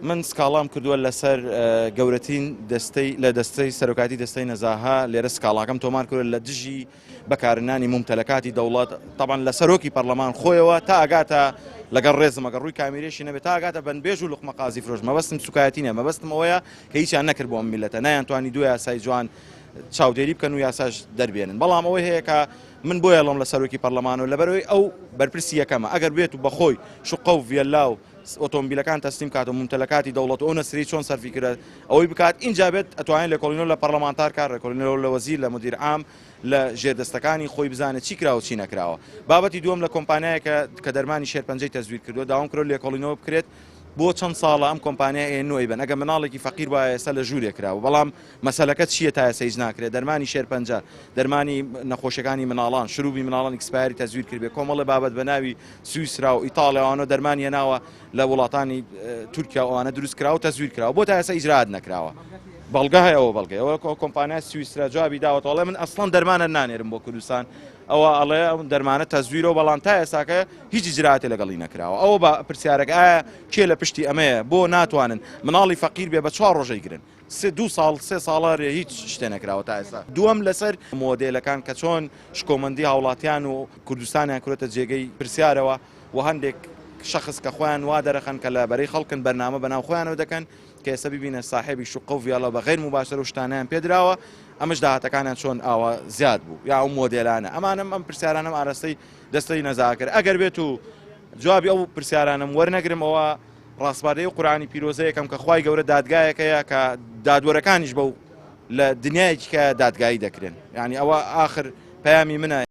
من سکاڵام کردووە لەسەر گەورەترین لە دەستەی سەرۆکاتی دەستەی نەزاها لێرە سکاڵاکەم تۆمار کردووە لە دژی بەکارهێنانی ممتەلەکاتی دەوڵەت طبعاً لە سەرۆکی پەرلەمان خۆیەوە تا ئاگاتە لەگەڵ ڕێزمەگە ڕووی کامیرێشی نەبێت تا ئاگاتە بنبێژ و لوقمە قازی فرۆش مەبەستم سوکایەتی نیە مەبەستم ئەوەیە کە هیچیان نەکرد بۆ ئەم میلەتە نایانتوانی دوو یاسای جوان چاودێری بکەن و یاساش دەربێنن بەڵام ئەوەی هەیە کە من بۆیە لەم لە سەرۆکی پەرلەمان و لەبەرەوەی ئەو بەرپرسی یەکەمە ئەگەر بێت و بەخۆی شوقە و ڤێلا و ئۆتۆمبیلەکان تەسلیم کات و ممتەلەکاتی دەوڵەت و ئەو نەسری چۆن سەرفی کرد ئەوەی بکات اینجا بێت ئەتوانێت لێکۆڵینەوە لە پەرلەمانتار کار ڕێکۆڵینەوە لە وەزیر لە مدیر عام لە ژێردەستەکانی خۆی بزانێت چی کراوە چی نەکراوە بابەتی دووەم لە کۆمپانیایەکە کە دەرمانی شێرپەنجەی تەزویر کردو داوام کرۆ لێکۆڵینەوە بکرێت بۆ چەند ساڵە ئەم کۆمپانیای ئێنۆی بن ئەگە مناڵێکی فەقیر وایە ئێستا لە ژوورێ کراوە بەڵام مەسەلەکە چییە تا ئێستا هیچ ناکرێت دەرمانی شێرپەنجە دەرمانی نەخۆشیەکانی مناڵان شروعی مناڵان ئیکسپایری تەزویر کردبێ کۆمەڵی بابەت بە ناوی سویسرا و ئیتاڵیاوانە دەرمانی هێناوە لە وڵاتانی تورکیا ئەوانە دروست کراوە تەزویر کراوە بۆ تا ئێستا ئیجرات نەکراوە بەڵگە هەیە ئەوە بەڵگە ئەوە کۆمپانیای سویسرا جوابی داوەتەوەڵێ من ئەسڵەن دەرمانە نانێرم بۆ کوردستان ئەوە ئەڵێ ئەو دەرمانە تەزویرەوە بەڵام تا ئێستاکە هیچ ئیجراعاتێ لەگەڵی نەکراوە ئەوە بە پرسیارەکە ئایا کێ لە پشتی ئەمەیە بۆ ناتوانن مناڵی فەقیر بێ بە 4 ڕۆژەی گرن دو ساڵ سێ ساڵە هیچ شتێ نەکراوە تا ئێستا دووەم لەسەر مۆدێلەکان کە چۆن شکۆمەندی هاوڵاتیان و کوردستانیان کورێتە جێگەی پرسیارەوە و هەندێک شخص کە خۆیان وا دەرەخەن کە لە بەرەی خەڵکن بەرنامە بەناو خۆیانەوە دەکەن کە ئێستا ببینە ساحێبی شوقە و ڤیاڵە بە غەیر مباشر و شتانیان پێدراوە ئەمەش داهاتەکانیان چۆن ئاوا زیاد بوو یا ئەو مۆدێلانە ئەمانم ئەم پرسیارانم ئاراستەی دەستەی نەزاها کرد ئەگەر بێت و جوابی ئەو پرسیارانم وەرنەگرمەوە ڕاستباردەی و قورآانی پیرۆزە یەکەم کە خوای گەورە دادگایەکەیە کە دادوەرەکانیش بەو لە دنیایەکی کە دادگایی دەکرێن یعنی ئەوە ئاخر پەیامی منە